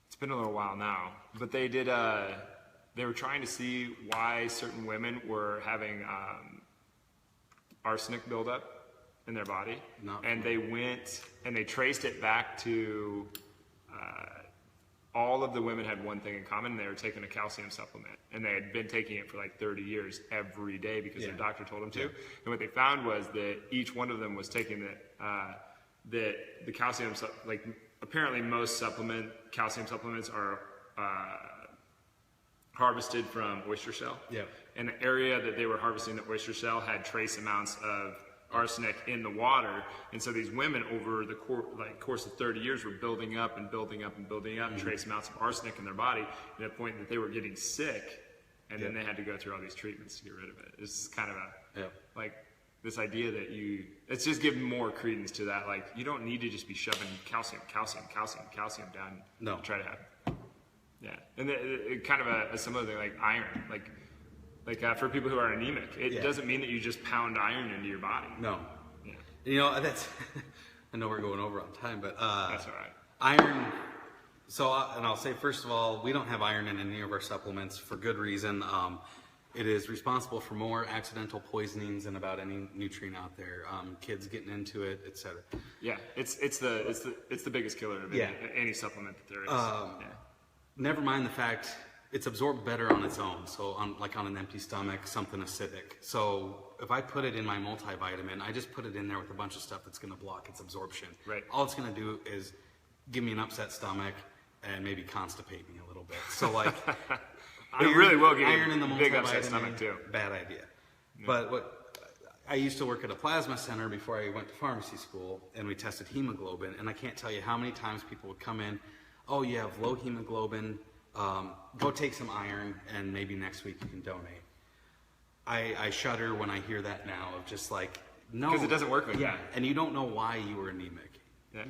It's been a little while now, but they did. They were trying to see why certain women were having arsenic buildup in their body, and they went and they traced it back to all of the women had one thing in common. They were taking a calcium supplement, and they had been taking it for like 30 years every day because their doctor told them to. And what they found was that each one of them was taking the calcium, like apparently most calcium supplements are harvested from oyster shell. Yeah. And the area that they were harvesting the oyster shell had trace amounts of arsenic in the water, and so these women over the course of 30 years were building up trace amounts of arsenic in their body to the point that they were getting sick, and then they had to go through all these treatments to get rid of it. It's kind of this idea that it's just giving more credence to that. Like, you don't need to just be shoving calcium down. No. To try to have. Yeah. And kind of a similar thing, like iron. Like for people who are anemic, it doesn't mean that you just pound iron into your body. No. Yeah. You know, that's, I know we're going over on time, but that's all right. Iron, and I'll say, first of all, we don't have iron in any of our supplements for good reason. It is responsible for more accidental poisonings than about any nutrient out there. Kids getting into it, etc. Yeah, it's the biggest killer of any supplement that there is. Never mind the fact it's absorbed better on its own. So on an empty stomach, something acidic. So if I put it in my multivitamin, I just put it in there with a bunch of stuff that's going to block its absorption. Right. All it's going to do is give me an upset stomach and maybe constipate me a little bit. So like. It really will give iron you in the a big upset stomach too. Bad idea. Yeah. But I used to work at a plasma center before I went to pharmacy school, and we tested hemoglobin. And I can't tell you how many times people would come in, oh, you have low hemoglobin, go take some iron, and maybe next week you can donate. I shudder when I hear that now of just like, no. Because it doesn't work like that. And you don't know why you were anemic.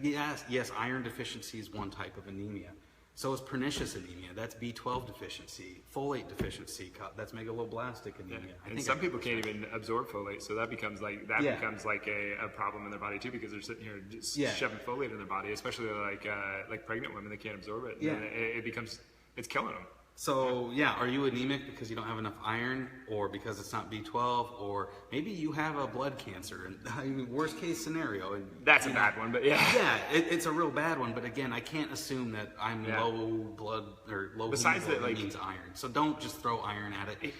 Yeah. Yes, iron deficiency is one type of anemia. So is pernicious anemia. That's B12 deficiency. Folate deficiency. That's megaloblastic anemia. And some people can't even absorb folate, so that becomes like a problem in their body too, because they're sitting here just shoving folate in their body, especially like pregnant women. They can't absorb it. Yeah. And it's killing them. So are you anemic because you don't have enough iron, or because it's not B12, or maybe you have a blood cancer? And worst case scenario. And that's a bad one, but it's a real bad one. But again, I can't assume that I'm low blood or low hemoglobin means iron. So don't just throw iron at it.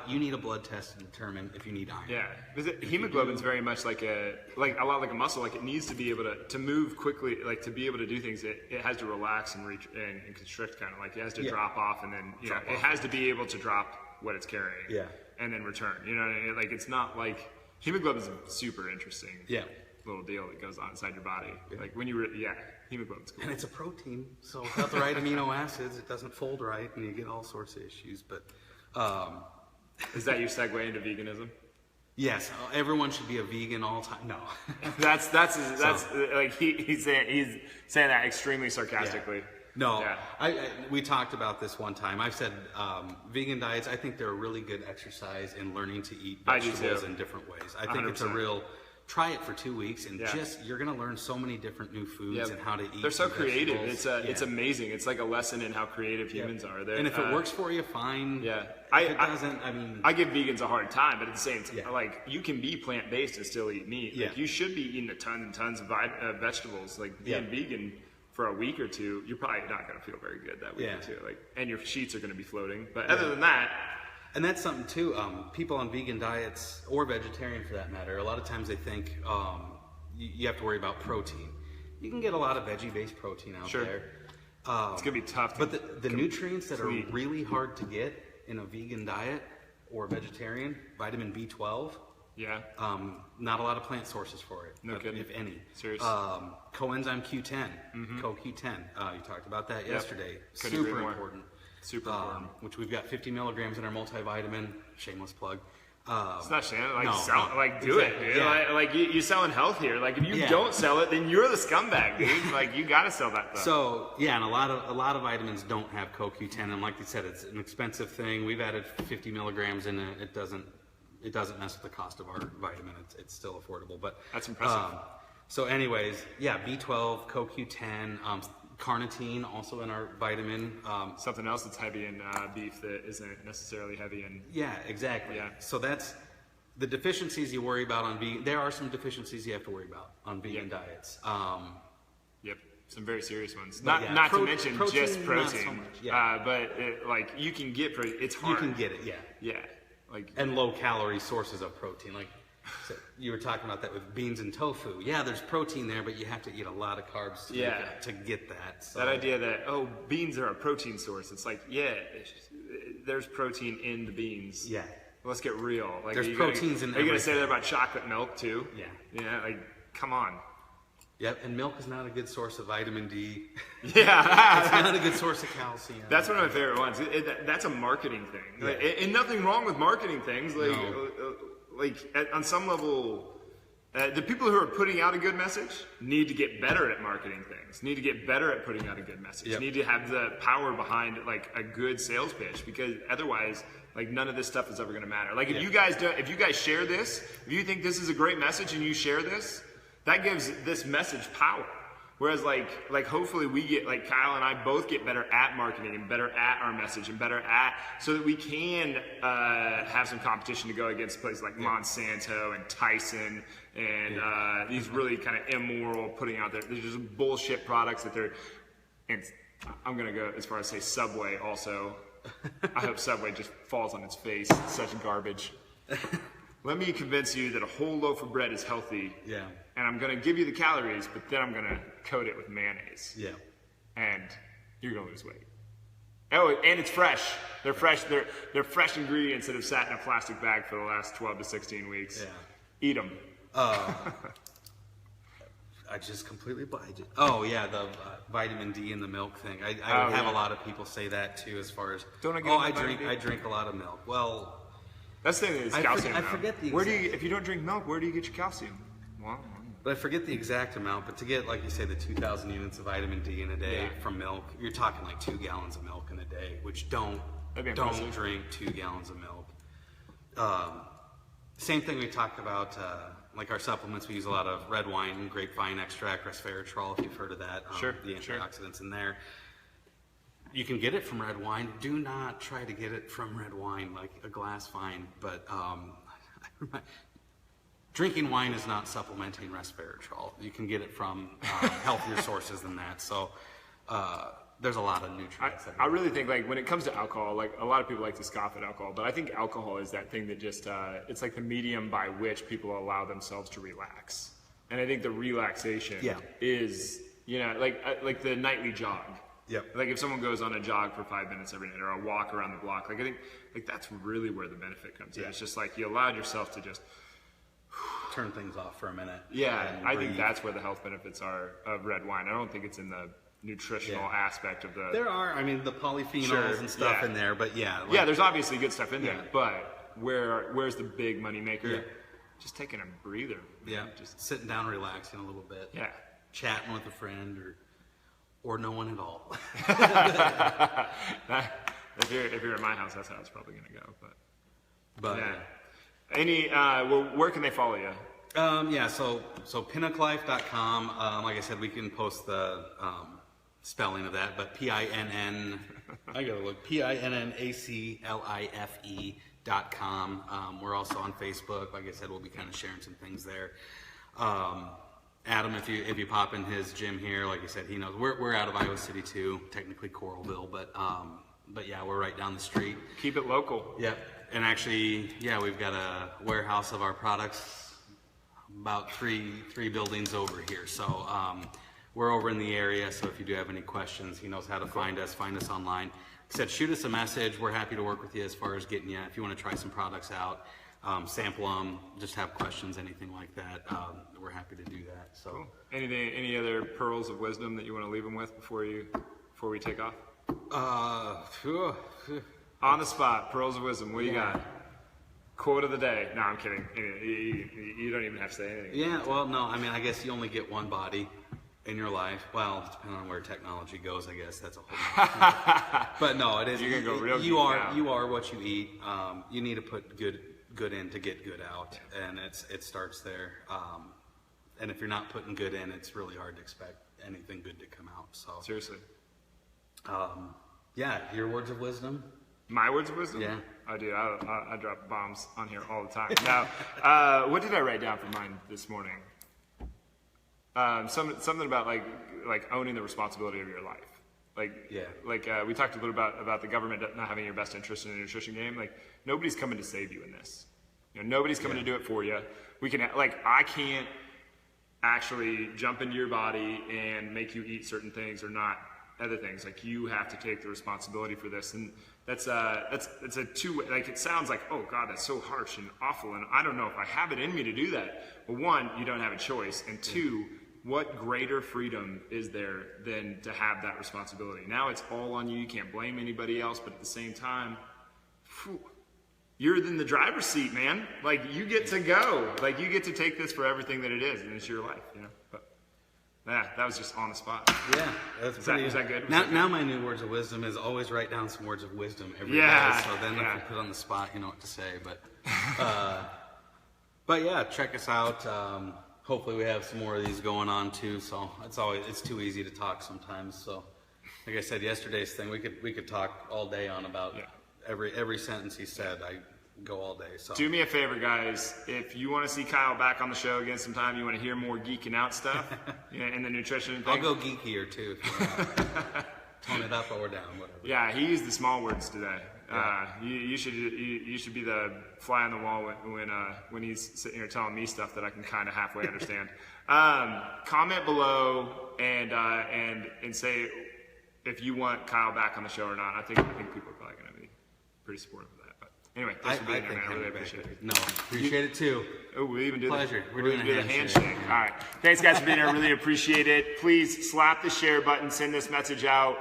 You need a blood test to determine if you need iron. Yeah, because hemoglobin's very much like a lot like a muscle. Like, it needs to be able to move quickly. Like, to be able to do things, it has to relax and reach and constrict, kind of like it has to drop off. And then it has to be able to drop what it's carrying, and then return. You know what I mean? Like, it's not like hemoglobin is a super interesting little deal that goes on inside your body. Yeah. Like when hemoglobin's cool. And it's a protein, so without the right amino acids, it doesn't fold right, and you get all sorts of issues. But is that your segue into veganism? Yes, everyone should be a vegan all the time. No, that's like he's saying that extremely sarcastically. Yeah. No, we talked about this one time. I've said vegan diets, I think they're a really good exercise in learning to eat vegetables in different ways. I think 100%. It's a real, try it for 2 weeks and you're going to learn so many different new foods and how to eat. They're so creative. It's amazing. It's like a lesson in how creative humans are. And if it works for you, fine. Yeah. If it doesn't, I mean. I give vegans a hard time, but at the same time, like, you can be plant-based and still eat meat. Yeah. Like, you should be eating a ton and tons of vegetables. Like, being vegan for a week or two, you're probably not going to feel very good that week or two. Like, and your sheets are going to be floating. But other than that, and that's something too. People on vegan diets, or vegetarian for that matter, a lot of times they think you have to worry about protein. You can get a lot of veggie-based protein out there. It's going to be tough. But the nutrients that are really hard to get in a vegan diet or vegetarian, vitamin B12. Yeah. Not a lot of plant sources for it, if any. Seriously. Coenzyme Q10, CoQ10. You talked about that yesterday. Super important. Super important. Which we've got 50 milligrams in our multivitamin. Shameless plug. It's not shameless. Do it, dude. Yeah. Like you're selling health here. Like, if you don't sell it, then you're the scumbag, dude. Like, you got to sell that stuff. So and a lot of vitamins don't have CoQ10, and like you said, it's an expensive thing. We've added 50 milligrams in it. It doesn't mess with the cost of our vitamin. It's still affordable. But that's impressive. So anyways, B12, CoQ10, carnitine also in our vitamin. Something else that's heavy in beef that isn't necessarily heavy in... Yeah, exactly. Yeah. So that's the deficiencies you worry about on vegan. There are some deficiencies you have to worry about on vegan diets. Some very serious ones. Not to mention just protein. So much. But you can get protein. It's hard. You can get it, Yeah. And low calorie sources of protein. Like, so you were talking about that with beans and tofu. Yeah, there's protein there, but you have to eat a lot of carbs to get that. So. That idea that, beans are a protein source. It's like, there's protein in the beans. Yeah. Let's get real. Like, there's proteins in everything. Are you going to say that about chocolate milk too? Yeah. Yeah, come on. Yep, and milk is not a good source of vitamin D. Yeah. It's not a good source of calcium. That's one of my favorite ones. That's a marketing thing. And nothing wrong with marketing things. on some level, the people who are putting out a good message need to get better at marketing things, need to get better at putting out a good message, need to have the power behind like a good sales pitch, because otherwise, like, none of this stuff is ever going to matter. Like, if you guys share this, if you think this is a great message and you share this, that gives this message power. Whereas like hopefully we get, like Kyle and I both get better at marketing and better at our message and better at, so that we can have some competition to go against places like Monsanto and Tyson and these really kind of immoral putting out there. There's just bullshit products that they're, and I'm gonna go as far as say Subway also. I hope Subway just falls on its face. It's such garbage. Let me convince you that a whole loaf of bread is healthy. Yeah. And I'm going to give you the calories, but then I'm going to coat it with mayonnaise. Yeah. And you're going to lose weight. Oh, and it's fresh. They're fresh. They're fresh ingredients that have sat in a plastic bag for the last 12 to 16 weeks. Yeah. Eat them. I just completely blanked. Oh yeah, the vitamin D in the milk thing. I have a lot of people say that too, as far as I drink a lot of milk. Well, that's the thing is calcium. I forget the. If you don't drink milk, where do you get your calcium? Well, but I forget the exact amount. But to get, like you say, the 2,000 units of vitamin D in a day from milk, you're talking like 2 gallons of milk in a day. Which don't drink 2 gallons of milk. Same thing we talked about. Like our supplements, we use a lot of red wine, grapevine extract, resveratrol, if you've heard of that. The antioxidants in there. You can get it from red wine. Do not try to get it from red wine, like a glass fine. But drinking wine is not supplementing resveratrol. You can get it from healthier sources than that. So there's a lot of nutrients. I really think, like, when it comes to alcohol, like, a lot of people like to scoff at alcohol, but I think alcohol is that thing that just, it's like the medium by which people allow themselves to relax. And I think the relaxation is, you know, like the nightly jog. Yep. Like if someone goes on a jog for 5 minutes every night or a walk around the block, like I think like that's really where the benefit comes in. It's just like you allowed yourself to just turn things off for a minute. Yeah, I think that's where the health benefits are of red wine. I don't think it's in the nutritional aspect of the. There are, I mean, the polyphenols and stuff in there, but there's obviously good stuff in there. But where's the big money maker? Yeah. Just taking a breather. Yeah, just sitting down, relaxing a little bit. Yeah, chatting with a friend or no one at all. If you're at my house, that's how it's probably going to go. But where can they follow you? So pinnaclife.com. Like I said, we can post the spelling of that, but PINN. I gotta look. PINNACLIFE.com. We're also on Facebook. Like I said, we'll be kind of sharing some things there. Adam, if you pop in his gym here, like I said, he knows we're out of Iowa City too, technically Coralville, but yeah, we're right down the street. Keep it local. Yep. And actually, we've got a warehouse of our products about three buildings over here. So we're over in the area. So if you do have any questions, he knows how to find us. Find us online. Like I said, shoot us a message. We're happy to work with you as far as getting you. If you want to try some products out, sample them, just have questions, anything like that. We're happy to do that. So, cool. Any other pearls of wisdom that you want to leave them with before we take off? On the spot, pearls of wisdom. What do you got? Quote of the day. No, I'm kidding. You don't even have to say anything. Yeah, well, no. I mean, I guess you only get one body in your life. Well, depending on where technology goes, I guess that's a whole. But no, it is. You're gonna go real. You are what you eat. You need to put good in to get good out, and it starts there. And if you're not putting good in, it's really hard to expect anything good to come out. So seriously. Your words of wisdom. My words of wisdom? Yeah. Oh, dude, I drop bombs on here all the time. Now, what did I write down for mine this morning? Something about like owning the responsibility of your life. We talked a little about the government not having your best interest in the nutrition game. Like, nobody's coming to save you in this. You know, nobody's coming to do it for you. I can't actually jump into your body and make you eat certain things or not other things. Like, you have to take the responsibility for this, and that's a two-way. Like, it sounds like, oh God, that's so harsh and awful, and I don't know if I have it in me to do that. Well, one, you don't have a choice, and two, what greater freedom is there than to have that responsibility? Now it's all on you. You can't blame anybody else, but at the same time, you're in the driver's seat, man. Like, you get to go. Like, you get to take this for everything that it is, and it's your life, you know? But, yeah, that was just on the spot. Yeah, that's pretty. Is that good? Now my new words of wisdom is always write down some words of wisdom every day. So then if you put on the spot, you know what to say. But yeah, check us out. Hopefully we have some more of these going on too. So it's too easy to talk sometimes. So like I said, yesterday's thing, we could talk all day on about every sentence he said. I go all day. So do me a favor, guys. If you want to see Kyle back on the show again sometime, you want to hear more geeking out stuff in the nutrition thing. I'll go geekier too. If you want. Tone it up or down, whatever. Yeah, he used the small words today. Yeah. You should be the fly on the wall when he's sitting here telling me stuff that I can kind of halfway understand. Comment below and say if you want Kyle back on the show or not. I think people are probably going to be pretty supportive of that. But anyway, thanks for being here, man. I really appreciate it. No, appreciate it too. Oh, we'll even do pleasure. We're doing the handshake. All right. Thanks, guys, for being here. I really appreciate it. Please slap the share button. Send this message out.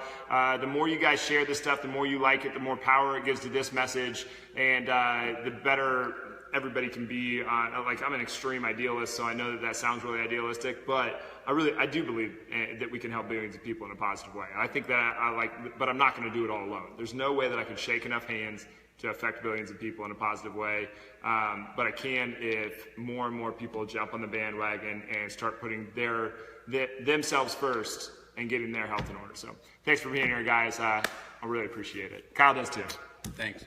The more you guys share this stuff, the more you like it, the more power it gives to this message, and the better everybody can be. Like, I'm an extreme idealist, so I know that sounds really idealistic, but I do believe that we can help billions of people in a positive way. I think that but I'm not going to do it all alone. There's no way that I can shake enough hands to affect billions of people in a positive way. But I can if more and more people jump on the bandwagon and start putting themselves first and getting their health in order. So thanks for being here, guys. I really appreciate it. Kyle does too. Thanks.